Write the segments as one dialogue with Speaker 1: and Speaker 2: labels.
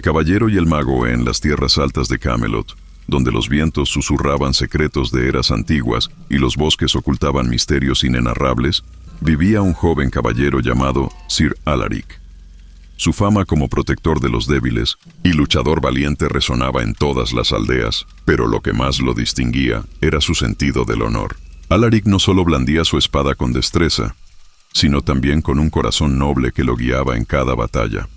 Speaker 1: caballero y el mago en las tierras altas de Camelot, donde los vientos susurraban secretos de eras antiguas y los bosques ocultaban misterios inenarrables, vivía un joven caballero llamado Sir Alaric. Su fama como protector de los débiles y luchador valiente resonaba en todas las aldeas, pero lo que más lo distinguía era su sentido del honor. Alaric no solo blandía su espada con destreza, sino también con un corazón noble que lo guiaba en cada batalla.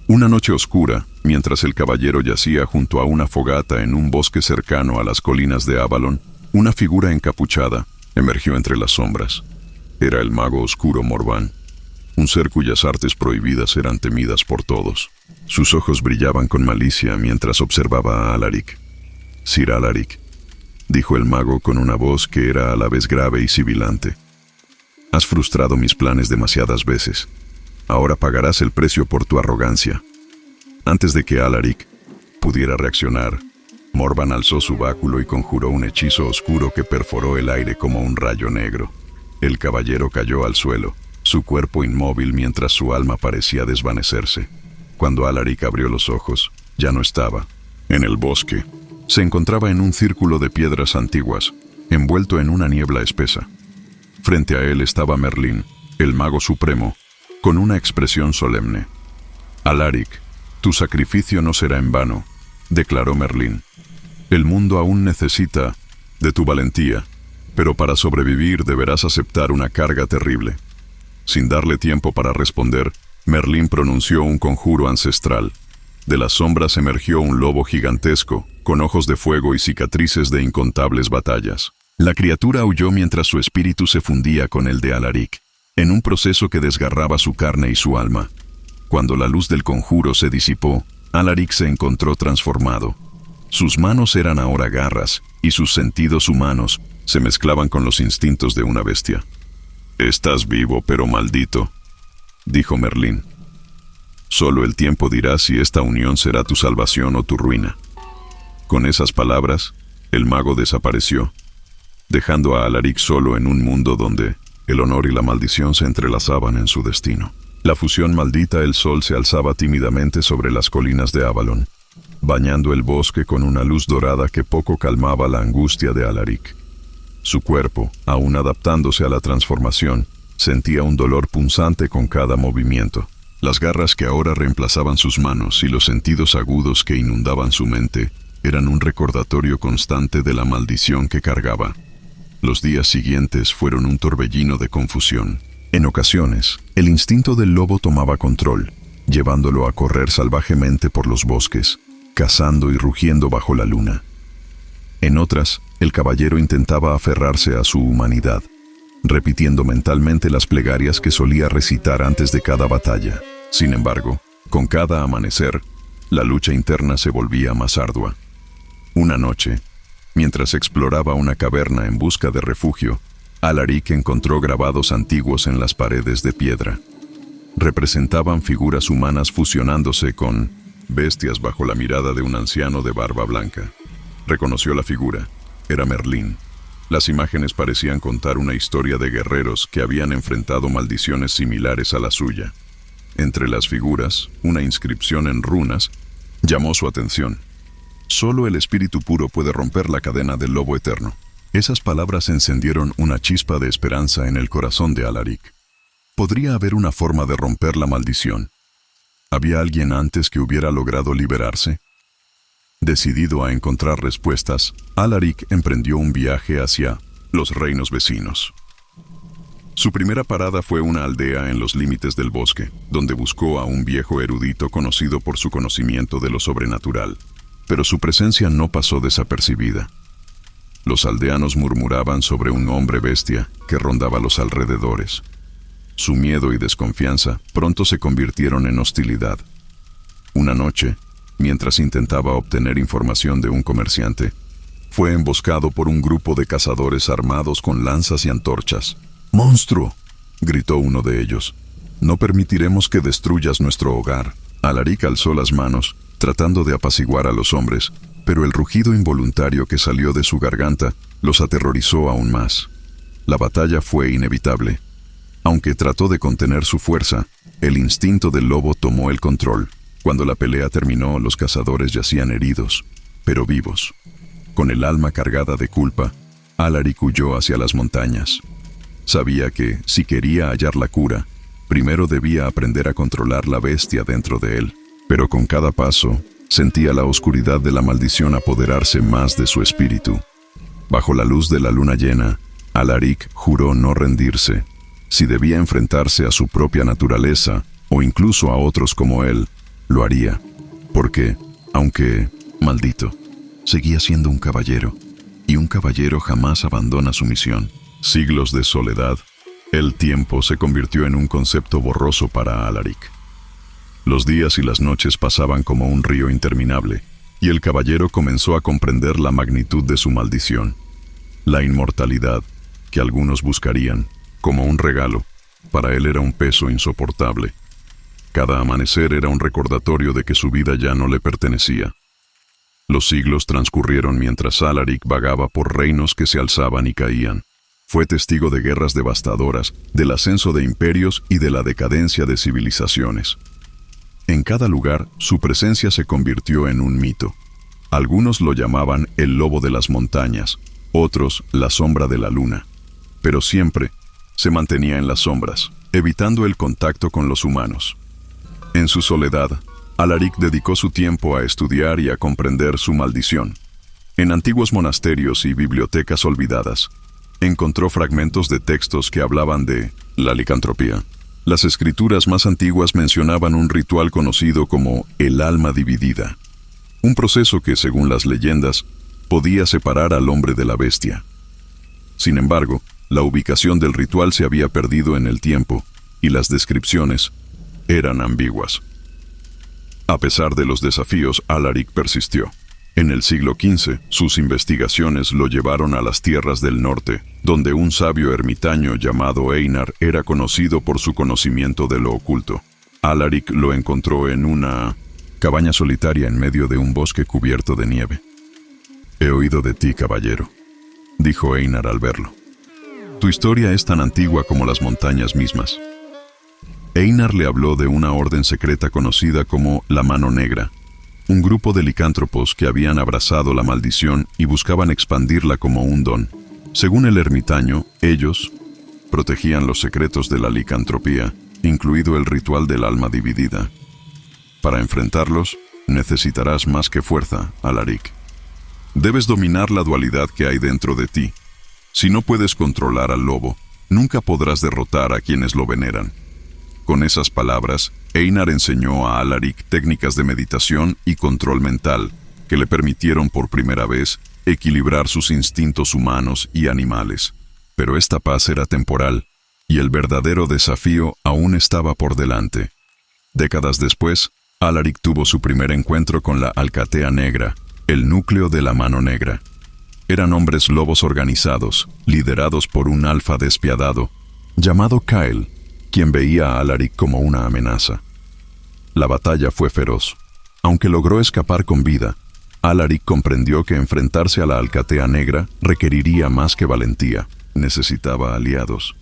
Speaker 1: Una noche oscura, mientras el caballero yacía junto a una fogata en un bosque cercano a las colinas de Avalon, una figura encapuchada emergió entre las sombras. Era el mago oscuro Morvan, un ser cuyas artes prohibidas eran temidas por todos. Sus ojos brillaban con malicia mientras observaba a Alaric. «Sir Alaric», dijo el mago con una voz que era a la vez grave y sibilante. «Has frustrado mis planes demasiadas veces. Ahora pagarás el precio por tu arrogancia». Antes de que Alaric pudiera reaccionar, Morvan alzó su báculo y conjuró un hechizo oscuro que perforó el aire como un rayo negro. El caballero cayó al suelo, su cuerpo inmóvil mientras su alma parecía desvanecerse. Cuando Alaric abrió los ojos, ya no estaba en el bosque. Se encontraba en un círculo de piedras antiguas, envuelto en una niebla espesa. Frente a él estaba Merlín, el mago supremo, con una expresión solemne. «Alaric, tu sacrificio no será en vano», declaró Merlín. «El mundo aún necesita de tu valentía, pero para sobrevivir deberás aceptar una carga terrible». Sin darle tiempo para responder, Merlín pronunció un conjuro ancestral. De las sombras emergió un lobo gigantesco, con ojos de fuego y cicatrices de incontables batallas. La criatura aulló mientras su espíritu se fundía con el de Alaric, en un proceso que desgarraba su carne y su alma. Cuando la luz del conjuro se disipó, Alaric se encontró transformado. Sus manos eran ahora garras, y sus sentidos humanos se mezclaban con los instintos de una bestia. «Estás vivo, pero maldito», dijo Merlín. «Solo el tiempo dirá si esta unión será tu salvación o tu ruina». Con esas palabras, el mago desapareció, dejando a Alaric solo en un mundo donde el honor y la maldición se entrelazaban en su destino. La fusión maldita, el sol se alzaba tímidamente sobre las colinas de Avalon, bañando el bosque con una luz dorada que poco calmaba la angustia de Alaric. Su cuerpo, aún adaptándose a la transformación, sentía un dolor punzante con cada movimiento. Las garras que ahora reemplazaban sus manos y los sentidos agudos que inundaban su mente eran un recordatorio constante de la maldición que cargaba. Los días siguientes fueron un torbellino de confusión. En ocasiones, el instinto del lobo tomaba control, llevándolo a correr salvajemente por los bosques, cazando y rugiendo bajo la luna. En otras, el caballero intentaba aferrarse a su humanidad, repitiendo mentalmente las plegarias que solía recitar antes de cada batalla. Sin embargo, con cada amanecer, la lucha interna se volvía más ardua. Una noche, mientras exploraba una caverna en busca de refugio, Alaric encontró grabados antiguos en las paredes de piedra. Representaban figuras humanas fusionándose con bestias bajo la mirada de un anciano de barba blanca. Reconoció la figura. Era Merlín. Las imágenes parecían contar una historia de guerreros que habían enfrentado maldiciones similares a la suya. Entre las figuras, una inscripción en runas llamó su atención. «Solo el espíritu puro puede romper la cadena del lobo eterno». Esas palabras encendieron una chispa de esperanza en el corazón de Alaric. Podría haber una forma de romper la maldición. ¿Había alguien antes que hubiera logrado liberarse? Decidido a encontrar respuestas, Alaric emprendió un viaje hacia los reinos vecinos. Su primera parada fue una aldea en los límites del bosque, donde buscó a un viejo erudito conocido por su conocimiento de lo sobrenatural, pero su presencia no pasó desapercibida. Los aldeanos murmuraban sobre un hombre bestia que rondaba los alrededores. Su miedo y desconfianza pronto se convirtieron en hostilidad. Una noche, mientras intentaba obtener información de un comerciante, fue emboscado por un grupo de cazadores armados con lanzas y antorchas. «¡Monstruo!», gritó uno de ellos. «No permitiremos que destruyas nuestro hogar». Alaric alzó las manos, tratando de apaciguar a los hombres, pero el rugido involuntario que salió de su garganta los aterrorizó aún más. La batalla fue inevitable. Aunque trató de contener su fuerza, el instinto del lobo tomó el control. Cuando la pelea terminó, los cazadores yacían heridos, pero vivos. Con el alma cargada de culpa, Alaric huyó hacia las montañas. Sabía que, si quería hallar la cura, primero debía aprender a controlar la bestia dentro de él. Pero con cada paso, sentía la oscuridad de la maldición apoderarse más de su espíritu. Bajo la luz de la luna llena, Alaric juró no rendirse. Si debía enfrentarse a su propia naturaleza, o incluso a otros como él, lo haría. Porque, aunque, maldito, seguía siendo un caballero, y un caballero jamás abandona su misión. Siglos de soledad, el tiempo se convirtió en un concepto borroso para Alaric. Los días y las noches pasaban como un río interminable, y el caballero comenzó a comprender la magnitud de su maldición. La inmortalidad, que algunos buscarían, como un regalo, para él era un peso insoportable. Cada amanecer era un recordatorio de que su vida ya no le pertenecía. Los siglos transcurrieron mientras Alaric vagaba por reinos que se alzaban y caían. Fue testigo de guerras devastadoras, del ascenso de imperios y de la decadencia de civilizaciones. En cada lugar, su presencia se convirtió en un mito. Algunos lo llamaban el lobo de las montañas, otros la sombra de la luna. Pero siempre se mantenía en las sombras, evitando el contacto con los humanos. En su soledad, Alaric dedicó su tiempo a estudiar y a comprender su maldición. En antiguos monasterios y bibliotecas olvidadas, encontró fragmentos de textos que hablaban de la licantropía. Las escrituras más antiguas mencionaban un ritual conocido como el alma dividida, un proceso que, según las leyendas, podía separar al hombre de la bestia. Sin embargo, la ubicación del ritual se había perdido en el tiempo, y las descripciones eran ambiguas. A pesar de los desafíos, Alaric persistió. En el siglo XV, sus investigaciones lo llevaron a las tierras del norte, donde un sabio ermitaño llamado Einar era conocido por su conocimiento de lo oculto. Alaric lo encontró en una cabaña solitaria en medio de un bosque cubierto de nieve. «He oído de ti, caballero», dijo Einar al verlo. «Tu historia es tan antigua como las montañas mismas». Einar le habló de una orden secreta conocida como la Mano Negra, un grupo de licántropos que habían abrazado la maldición y buscaban expandirla como un don. Según el ermitaño, ellos protegían los secretos de la licantropía, incluido el ritual del alma dividida. Para enfrentarlos, necesitarás más que fuerza, Alaric. Debes dominar la dualidad que hay dentro de ti. Si no puedes controlar al lobo, nunca podrás derrotar a quienes lo veneran. Con esas palabras, Einar enseñó a Alaric técnicas de meditación y control mental que le permitieron por primera vez equilibrar sus instintos humanos y animales. Pero esta paz era temporal, y el verdadero desafío aún estaba por delante. Décadas después, Alaric tuvo su primer encuentro con la Alcatea Negra, el núcleo de la Mano Negra. Eran hombres lobos organizados, liderados por un alfa despiadado, llamado Kyle, quien veía a Alaric como una amenaza. La batalla fue feroz. Aunque logró escapar con vida, Alaric comprendió que enfrentarse a la Alcatea Negra requeriría más que valentía. Necesitaba aliados.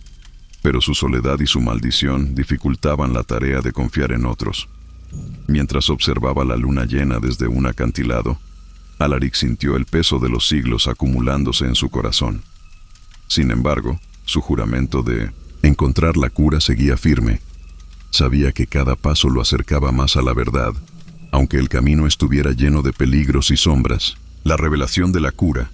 Speaker 1: Pero su soledad y su maldición dificultaban la tarea de confiar en otros. Mientras observaba la luna llena desde un acantilado, Alaric sintió el peso de los siglos acumulándose en su corazón. Sin embargo, su juramento de encontrar la cura seguía firme. Sabía que cada paso lo acercaba más a la verdad, aunque el camino estuviera lleno de peligros y sombras. La revelación de la cura.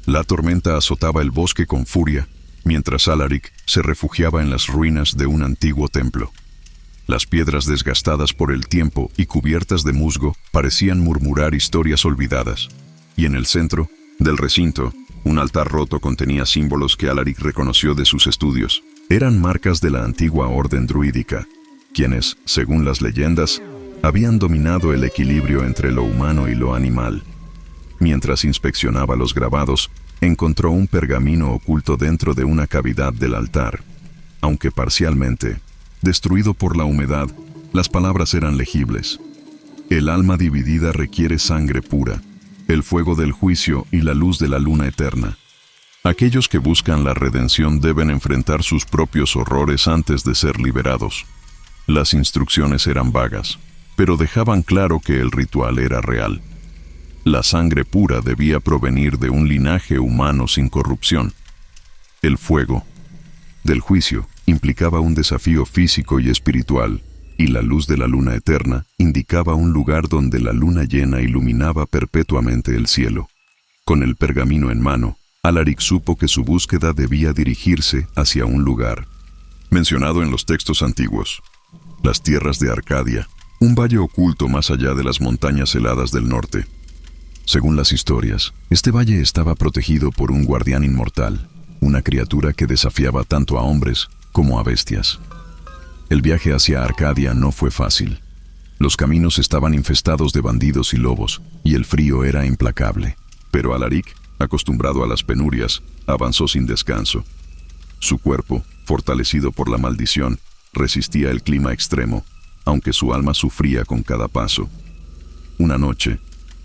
Speaker 1: La tormenta azotaba el bosque con furia, mientras Alaric se refugiaba en las ruinas de un antiguo templo. Las piedras desgastadas por el tiempo y cubiertas de musgo parecían murmurar historias olvidadas, y en el centro del recinto, un altar roto contenía símbolos que Alaric reconoció de sus estudios. Eran marcas de la antigua orden druídica, quienes, según las leyendas, habían dominado el equilibrio entre lo humano y lo animal. Mientras inspeccionaba los grabados, encontró un pergamino oculto dentro de una cavidad del altar. Aunque parcialmente destruido por la humedad, las palabras eran legibles. El alma dividida requiere sangre pura, el fuego del juicio y la luz de la luna eterna. Aquellos que buscan la redención deben enfrentar sus propios horrores antes de ser liberados. Las instrucciones eran vagas. pero dejaban claro que el ritual era real. La sangre pura debía provenir de un linaje humano sin corrupción. El fuego del juicio implicaba un desafío físico y espiritual, y la luz de la luna eterna indicaba un lugar donde la luna llena iluminaba perpetuamente el cielo. Con el pergamino en mano, Alaric supo que su búsqueda debía dirigirse hacia un lugar mencionado en los textos antiguos: las tierras de Arcadia, un valle oculto más allá de las montañas heladas del norte. Según las historias, este valle estaba protegido por un guardián inmortal, una criatura que desafiaba tanto a hombres como a bestias. El viaje hacia Arcadia no fue fácil. Los caminos estaban infestados de bandidos y lobos, y el frío era implacable. Pero Alaric, acostumbrado a las penurias, avanzó sin descanso. Su cuerpo, fortalecido por la maldición, resistía el clima extremo, aunque su alma sufría con cada paso. Una noche,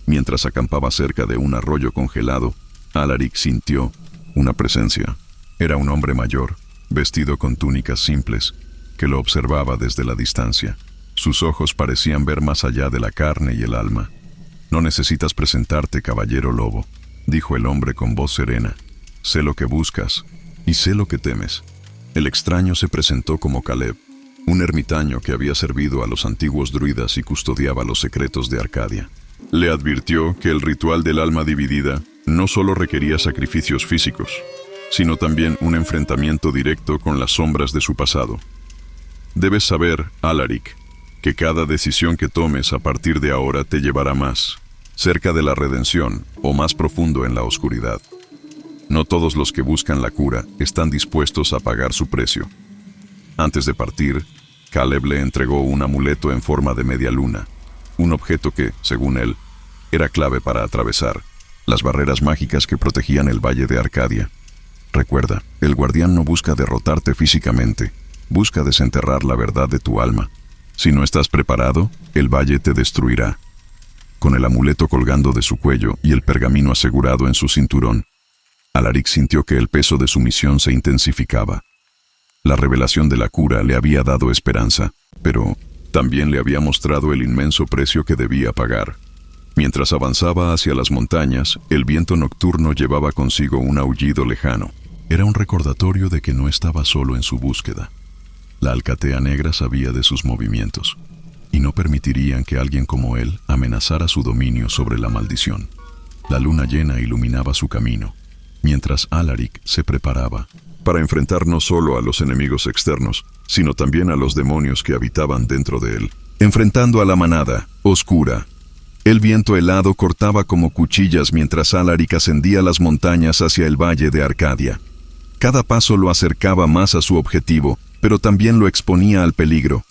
Speaker 1: mientras acampaba cerca de un arroyo congelado, Alaric sintió una presencia. Era un hombre mayor, vestido con túnicas simples, que lo observaba desde la distancia. Sus ojos parecían ver más allá de la carne y el alma. «No necesitas presentarte, caballero lobo», dijo el hombre con voz serena. «Sé lo que buscas y sé lo que temes». El extraño se presentó como Caleb, un ermitaño que había servido a los antiguos druidas y custodiaba los secretos de Arcadia. Le advirtió que el ritual del alma dividida no solo requería sacrificios físicos, sino también un enfrentamiento directo con las sombras de su pasado. «Debes saber, Alaric, que cada decisión que tomes a partir de ahora te llevará más, cerca de la redención o más profundo en la oscuridad. No todos los que buscan la cura están dispuestos a pagar su precio». Antes de partir, Caleb le entregó un amuleto en forma de media luna, un objeto que, según él, era clave para atravesar las barreras mágicas que protegían el valle de Arcadia. «Recuerda, el guardián no busca derrotarte físicamente, busca desenterrar la verdad de tu alma. Si no estás preparado, el valle te destruirá». Con el amuleto colgando de su cuello y el pergamino asegurado en su cinturón, Alaric sintió que el peso de su misión se intensificaba. La revelación de la cura le había dado esperanza, pero también le había mostrado el inmenso precio que debía pagar. Mientras avanzaba hacia las montañas, el viento nocturno llevaba consigo un aullido lejano. Era un recordatorio de que no estaba solo en su búsqueda. La Alcatea Negra sabía de sus movimientos, y no permitirían que alguien como él amenazara su dominio sobre la maldición. La luna llena iluminaba su camino, mientras Alaric se preparaba para enfrentar no solo a los enemigos externos, sino también a los demonios que habitaban dentro de él. Enfrentando a la manada, oscura, el viento helado cortaba como cuchillas mientras Alaric ascendía las montañas hacia el valle de Arcadia. Cada paso lo acercaba más a su objetivo, pero también lo exponía al peligro.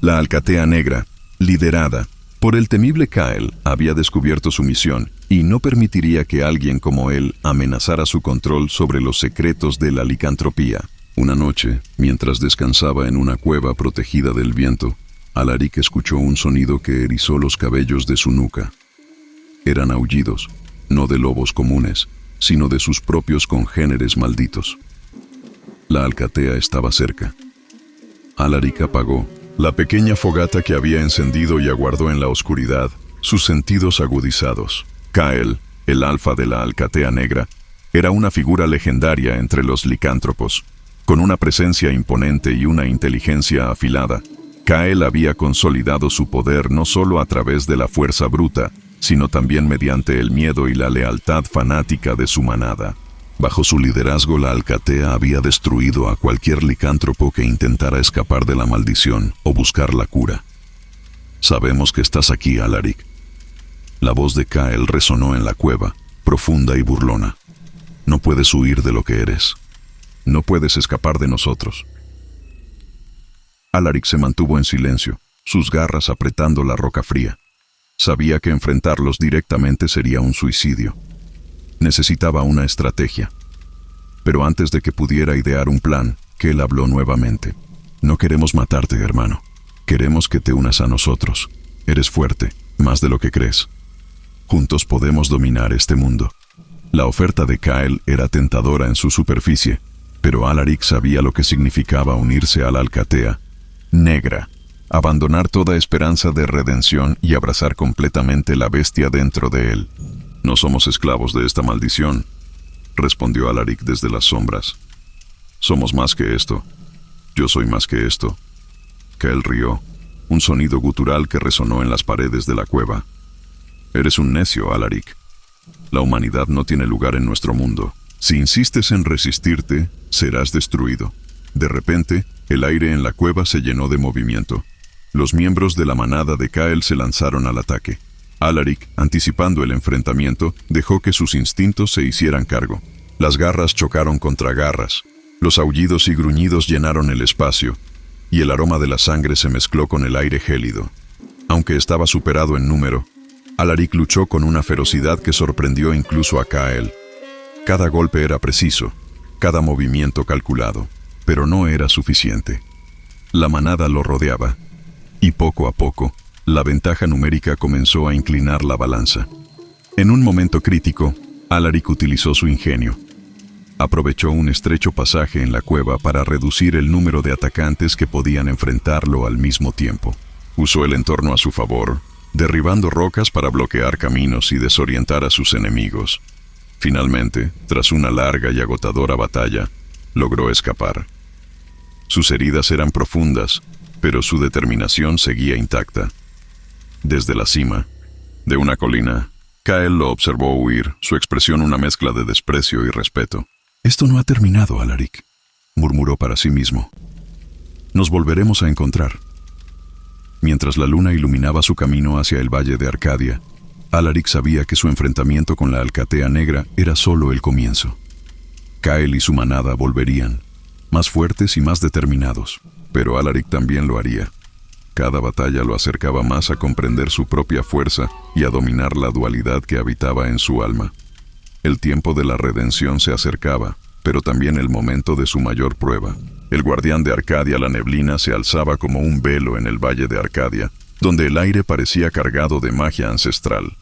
Speaker 1: La Alcatea Negra, liderada por el temible Kael, había descubierto su misión y no permitiría que alguien como él amenazara su control sobre los secretos de la licantropía. Una noche, mientras descansaba en una cueva protegida del viento, Alaric escuchó un sonido que erizó los cabellos de su nuca. Eran aullidos, no de lobos comunes, sino de sus propios congéneres malditos. La Alcatea estaba cerca. Alaric apagó la pequeña fogata que había encendido y aguardó en la oscuridad, sus sentidos agudizados. Kael, el alfa de la Alcatea Negra, era una figura legendaria entre los licántropos. Con una presencia imponente y una inteligencia afilada, Kael había consolidado su poder no solo a través de la fuerza bruta, sino también mediante el miedo y la lealtad fanática de su manada. Bajo su liderazgo, la Alcatea había destruido a cualquier licántropo que intentara escapar de la maldición o buscar la cura. «Sabemos que estás aquí, Alaric». La voz de Kael resonó en la cueva, profunda y burlona. «No puedes huir de lo que eres. No puedes escapar de nosotros». Alaric se mantuvo en silencio, sus garras apretando la roca fría. Sabía que enfrentarlos directamente sería un suicidio. Necesitaba una estrategia. Pero antes de que pudiera idear un plan, Kel habló nuevamente. «No queremos matarte, hermano. Queremos que te unas a nosotros. Eres fuerte, más de lo que crees. Juntos podemos dominar este mundo». La oferta de Kael era tentadora en su superficie, pero Alaric sabía lo que significaba unirse a la Alcatea Negra. abandonar toda esperanza de redención y abrazar completamente la bestia dentro de él. «No somos esclavos de esta maldición», respondió Alaric desde las sombras. «Somos más que esto. Yo soy más que esto». Kael rió, un sonido gutural que resonó en las paredes de la cueva. «Eres un necio, Alaric. La humanidad no tiene lugar en nuestro mundo. Si insistes en resistirte, serás destruido». De repente, el aire en la cueva se llenó de movimiento. Los miembros de la manada de Kael se lanzaron al ataque. Alaric, anticipando el enfrentamiento, dejó que sus instintos se hicieran cargo. Las garras chocaron contra garras. Los aullidos y gruñidos llenaron el espacio, y el aroma de la sangre se mezcló con el aire gélido. Aunque estaba superado en número, Alaric luchó con una ferocidad que sorprendió incluso a Kael. Cada golpe era preciso, cada movimiento calculado, pero no era suficiente. La manada lo rodeaba, y poco a poco, la ventaja numérica comenzó a inclinar la balanza. En un momento crítico, Alaric utilizó su ingenio. Aprovechó un estrecho pasaje en la cueva para reducir el número de atacantes que podían enfrentarlo al mismo tiempo. Usó el entorno a su favor, derribando rocas para bloquear caminos y desorientar a sus enemigos. Finalmente, tras una larga y agotadora batalla, logró escapar. Sus heridas eran profundas, pero su determinación seguía intacta. Desde la cima de una colina, Kael lo observó huir, su expresión una mezcla de desprecio y respeto. «Esto no ha terminado, Alaric», murmuró para sí mismo. «Nos volveremos a encontrar». Mientras la luna iluminaba su camino hacia el valle de Arcadia, Alaric sabía que su enfrentamiento con la Alcatea Negra era solo el comienzo. Kael y su manada volverían, más fuertes y más determinados, pero Alaric también lo haría. Cada batalla lo acercaba más a comprender su propia fuerza y a dominar la dualidad que habitaba en su alma. El tiempo de la redención se acercaba, pero también el momento de su mayor prueba. El guardián de Arcadia, la neblina, se alzaba como un velo en el valle de Arcadia, donde el aire parecía cargado de magia ancestral.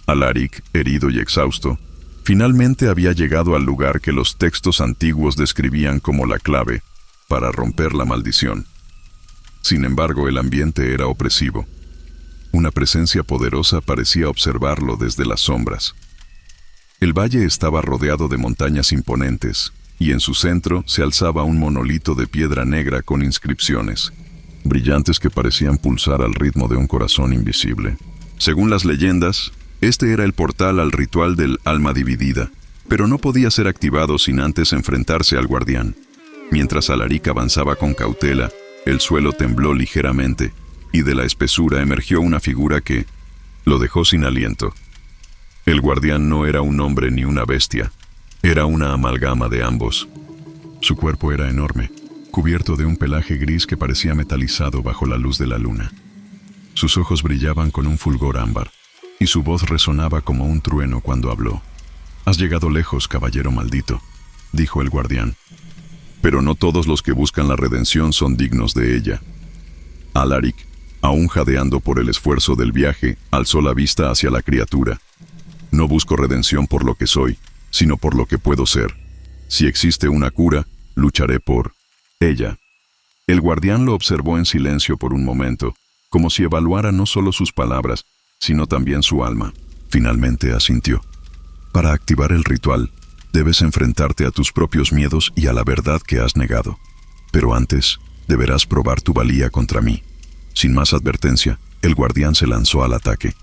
Speaker 1: Alaric, herido y exhausto, finalmente había llegado al lugar que los textos antiguos describían como la clave para romper la maldición. Sin embargo, el ambiente era opresivo. Una presencia poderosa parecía observarlo desde las sombras. El valle estaba rodeado de montañas imponentes, y en su centro se alzaba un monolito de piedra negra con inscripciones, brillantes que parecían pulsar al ritmo de un corazón invisible. Según las leyendas, este era el portal al ritual del alma dividida, pero no podía ser activado sin antes enfrentarse al guardián. Mientras Alaric avanzaba con cautela, el suelo tembló ligeramente, y de la espesura emergió una figura que lo dejó sin aliento. El guardián no era un hombre ni una bestia, era una amalgama de ambos. Su cuerpo era enorme, cubierto de un pelaje gris que parecía metalizado bajo la luz de la luna. Sus ojos brillaban con un fulgor ámbar, y su voz resonaba como un trueno cuando habló. «Has llegado lejos, caballero maldito», dijo el guardián. «Pero no todos los que buscan la redención son dignos de ella». Alaric, aún jadeando por el esfuerzo del viaje, alzó la vista hacia la criatura. «No busco redención por lo que soy, sino por lo que puedo ser. Si existe una cura, lucharé por ella». El guardián lo observó en silencio por un momento, como si evaluara no solo sus palabras, sino también su alma. Finalmente asintió. «Para activar el ritual, debes enfrentarte a tus propios miedos y a la verdad que has negado. Pero antes, deberás probar tu valía contra mí». Sin más advertencia, el guardián se lanzó al ataque.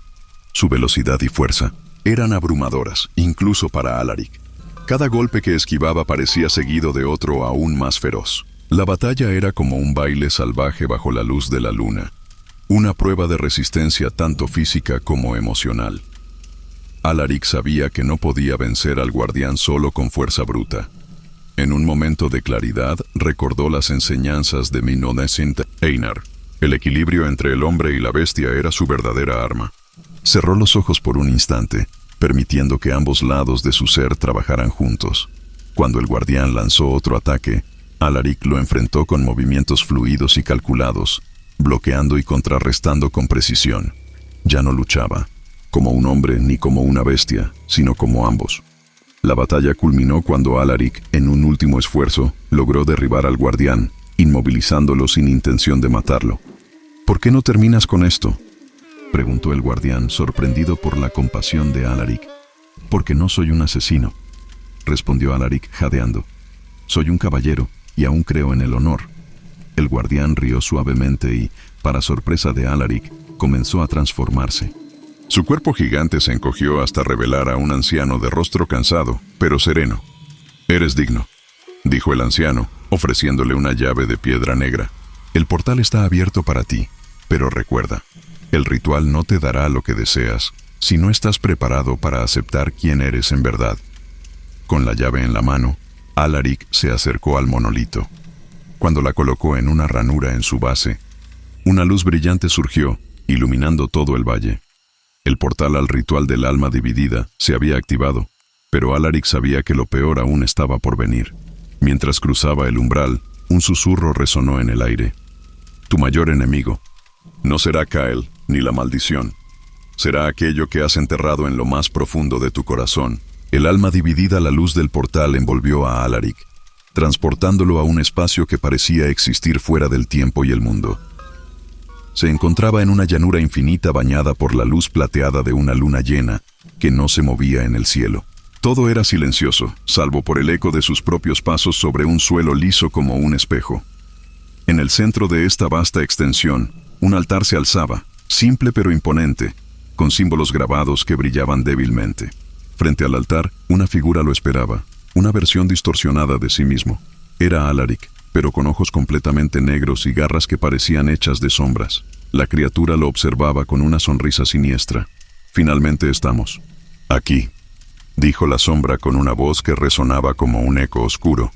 Speaker 1: Su velocidad y fuerza eran abrumadoras, incluso para Alaric. Cada golpe que esquivaba parecía seguido de otro aún más feroz. La batalla era como un baile salvaje bajo la luz de la luna, una prueba de resistencia tanto física como emocional. Alaric sabía que no podía vencer al guardián solo con fuerza bruta. En un momento de claridad, recordó las enseñanzas de Minonecint Einar. El equilibrio entre el hombre y la bestia era su verdadera arma. Cerró los ojos por un instante, permitiendo que ambos lados de su ser trabajaran juntos. Cuando el guardián lanzó otro ataque, Alaric lo enfrentó con movimientos fluidos y calculados, bloqueando y contrarrestando con precisión. Ya no luchaba como un hombre ni como una bestia, sino como ambos. La batalla culminó cuando Alaric, en un último esfuerzo, logró derribar al guardián, inmovilizándolo sin intención de matarlo. ¿Por qué no terminas con esto?, preguntó el guardián, sorprendido por la compasión de Alaric. Porque no soy un asesino, respondió Alaric jadeando. Soy un caballero y aún creo en el honor. El guardián rió suavemente y, para sorpresa de Alaric, comenzó a transformarse. Su cuerpo gigante se encogió hasta revelar a un anciano de rostro cansado, pero sereno. Eres digno, dijo el anciano, ofreciéndole una llave de piedra negra. El portal está abierto para ti, pero recuerda, el ritual no te dará lo que deseas si no estás preparado para aceptar quién eres en verdad. Con la llave en la mano, Alaric se acercó al monolito. Cuando la colocó en una ranura en su base, una luz brillante surgió, iluminando todo el valle. El portal al ritual del alma dividida se había activado, pero Alaric sabía que lo peor aún estaba por venir. Mientras cruzaba el umbral, un susurro resonó en el aire. Tu mayor enemigo no será Kael ni la maldición. Será aquello que has enterrado en lo más profundo de tu corazón. El alma dividida, la luz del portal envolvió a Alaric, transportándolo a un espacio que parecía existir fuera del tiempo y el mundo. Se encontraba en una llanura infinita bañada por la luz plateada de una luna llena que no se movía en el cielo. Todo era silencioso, salvo por el eco de sus propios pasos sobre un suelo liso como un espejo. En el centro de esta vasta extensión, un altar se alzaba, simple pero imponente, con símbolos grabados que brillaban débilmente. Frente al altar, una figura lo esperaba, una versión distorsionada de sí mismo. Era Alaric, pero con ojos completamente negros y garras que parecían hechas de sombras. La criatura lo observaba con una sonrisa siniestra. Finalmente estamos aquí, dijo la sombra con una voz que resonaba como un eco oscuro.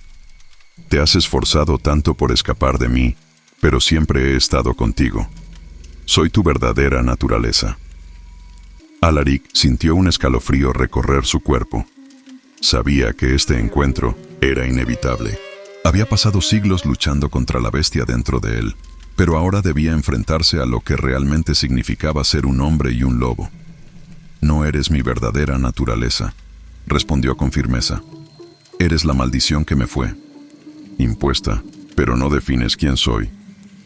Speaker 1: Te has esforzado tanto por escapar de mí, pero siempre he estado contigo. Soy tu verdadera naturaleza. Alaric sintió un escalofrío recorrer su cuerpo. Sabía que este encuentro era inevitable. Había pasado siglos luchando contra la bestia dentro de él, pero ahora debía enfrentarse a lo que realmente significaba ser un hombre y un lobo. No eres mi verdadera naturaleza, respondió con firmeza. Eres la maldición que me fue impuesta, pero no defines quién soy.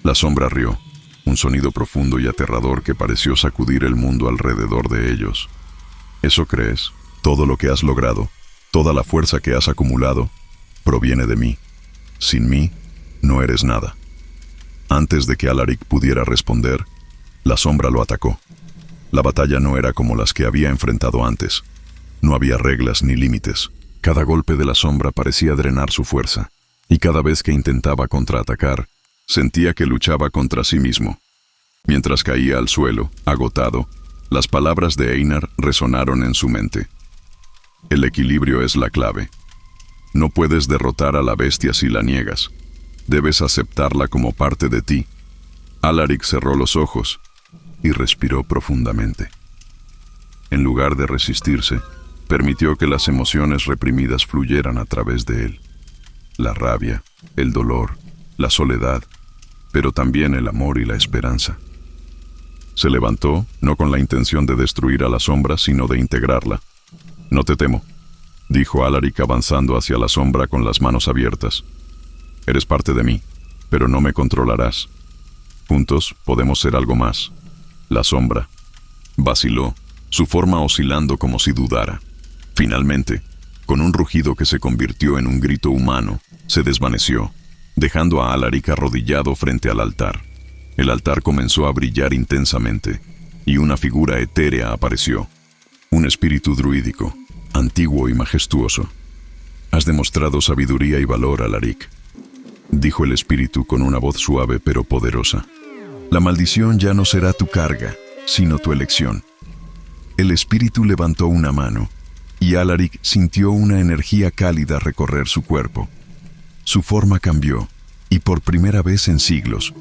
Speaker 1: La sombra rió, un sonido profundo y aterrador que pareció sacudir el mundo alrededor de ellos. ¿Eso crees? Todo lo que has logrado, toda la fuerza que has acumulado, proviene de mí. Sin mí, no eres nada. Antes de que Alaric pudiera responder, la sombra lo atacó. La batalla no era como las que había enfrentado antes. No había reglas ni límites. Cada golpe de la sombra parecía drenar su fuerza, y cada vez que intentaba contraatacar, sentía que luchaba contra sí mismo. Mientras caía al suelo, agotado, las palabras de Einar resonaron en su mente. El equilibrio es la clave. No puedes derrotar a la bestia si la niegas. Debes aceptarla como parte de ti. Alaric cerró los ojos y respiró profundamente. En lugar de resistirse, permitió que las emociones reprimidas fluyeran a través de él. La rabia, el dolor, la soledad, pero también el amor y la esperanza. Se levantó, no con la intención de destruir a la sombra, sino de integrarla. No te temo, dijo Alaric avanzando hacia la sombra con las manos abiertas. Eres parte de mí, pero no me controlarás. Juntos podemos ser algo más. La sombra vaciló, su forma oscilando como si dudara. Finalmente, con un rugido que se convirtió en un grito humano, se desvaneció, dejando a Alaric arrodillado frente al altar. El altar comenzó a brillar intensamente, y una figura etérea apareció. Un espíritu druídico, antiguo y majestuoso. Has demostrado sabiduría y valor, Alaric, dijo el espíritu con una voz suave pero poderosa. La maldición ya no será tu carga, sino tu elección. El espíritu levantó una mano, y Alaric sintió una energía cálida recorrer su cuerpo. Su forma cambió, y por primera vez en siglos,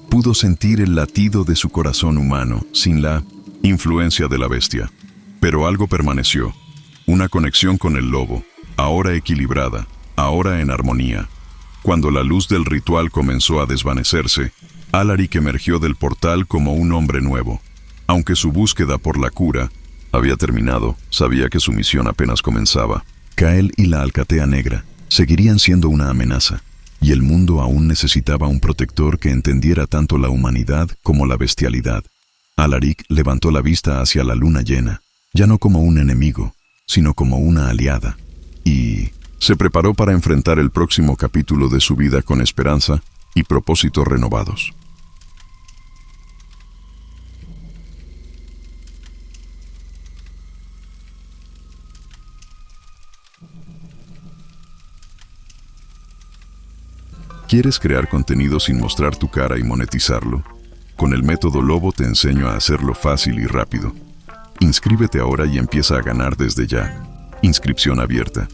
Speaker 1: pudo sentir el latido de su corazón humano sin la influencia de la bestia. Pero algo permaneció, una conexión con el lobo, ahora equilibrada, ahora en armonía. Cuando la luz del ritual comenzó a desvanecerse, Alaric emergió del portal como un hombre nuevo. Aunque su búsqueda por la cura había terminado, sabía que su misión apenas comenzaba. Kael y la Alcatea Negra seguirían siendo una amenaza, y el mundo aún necesitaba un protector que entendiera tanto la humanidad como la bestialidad. Alaric levantó la vista hacia la luna llena, ya no como un enemigo, sino como una aliada, y se preparó para enfrentar el próximo capítulo de su vida con esperanza y propósitos renovados. ¿Quieres crear contenido sin mostrar tu cara y monetizarlo? Con el método Lobo te enseño a hacerlo fácil y rápido. Inscríbete ahora y empieza a ganar desde ya. Inscripción abierta.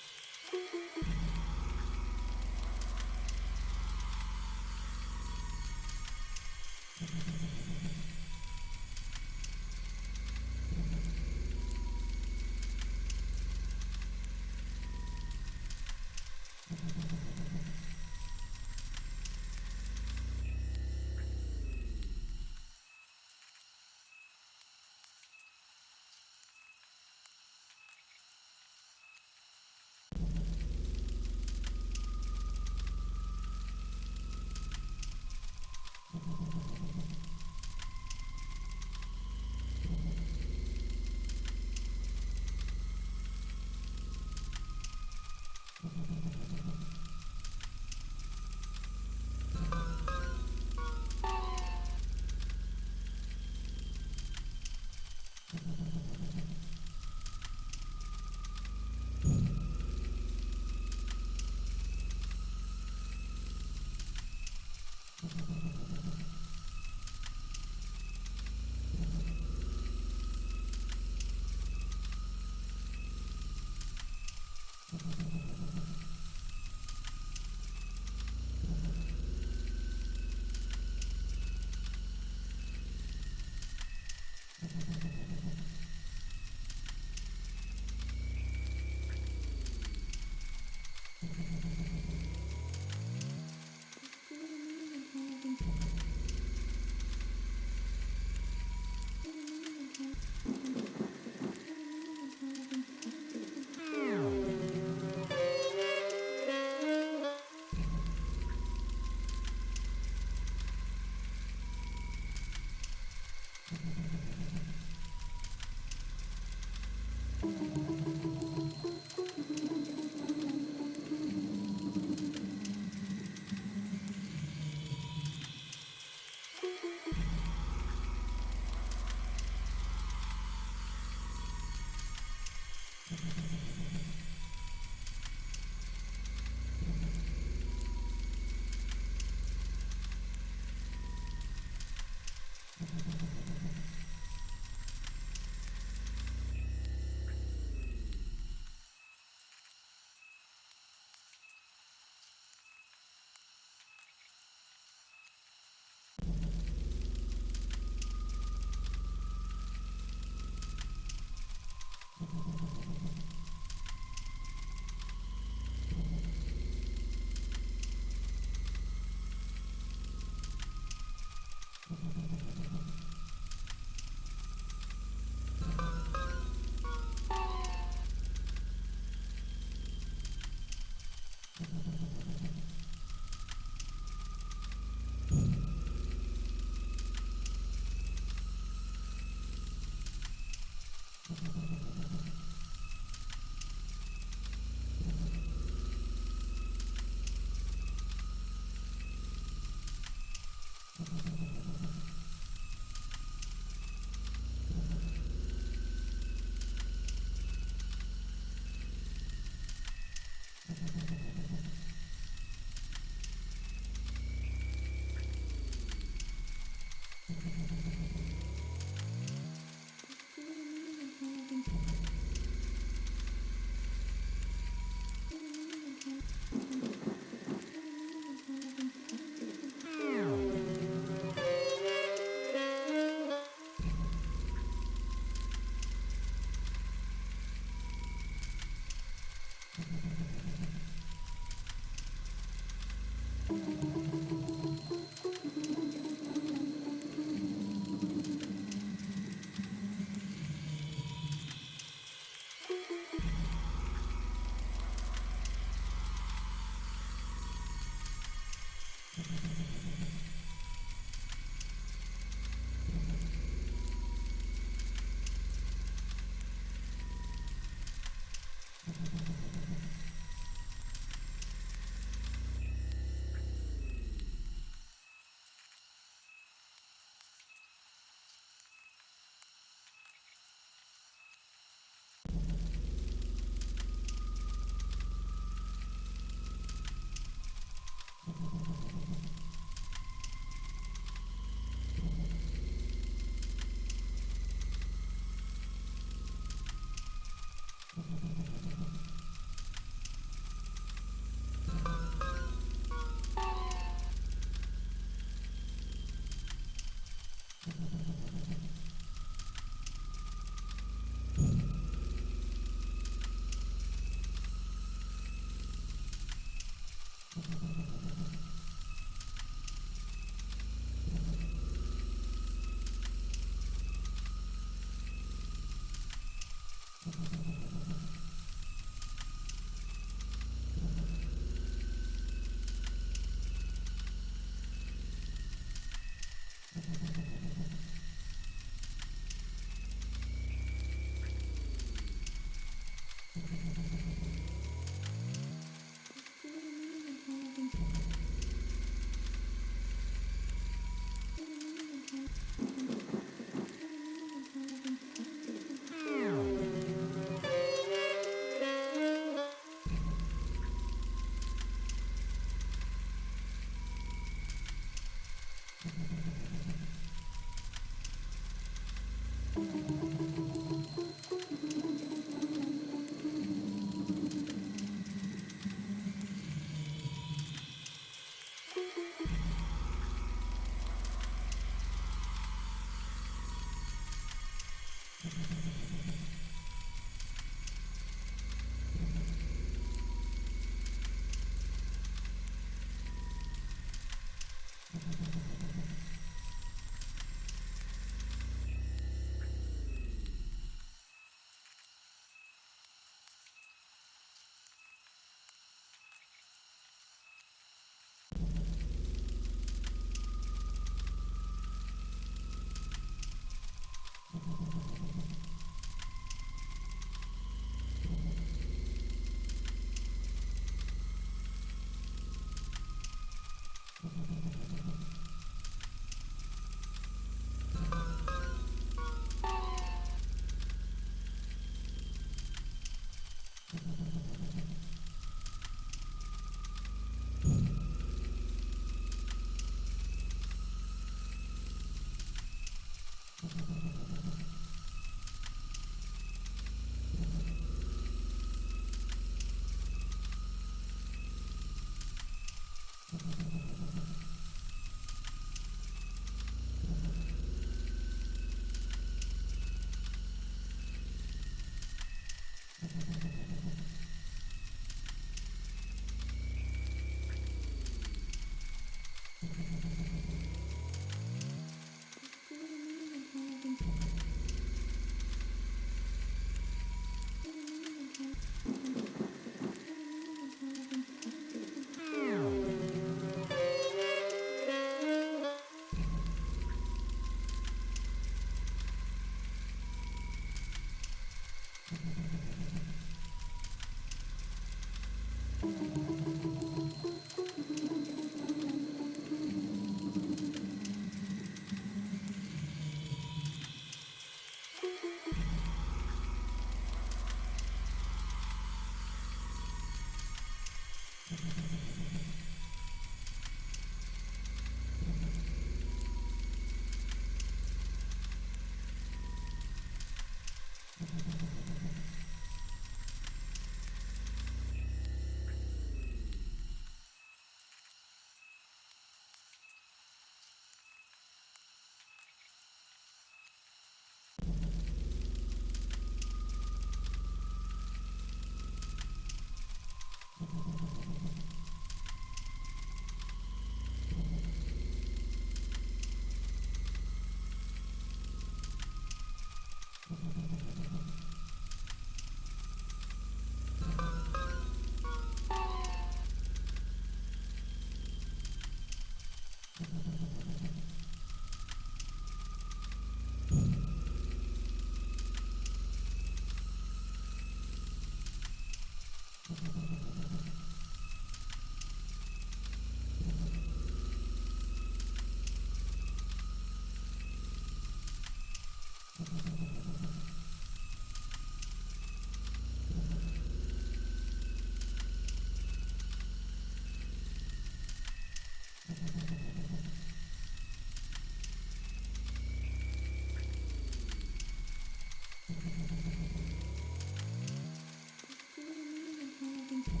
Speaker 2: Thank you.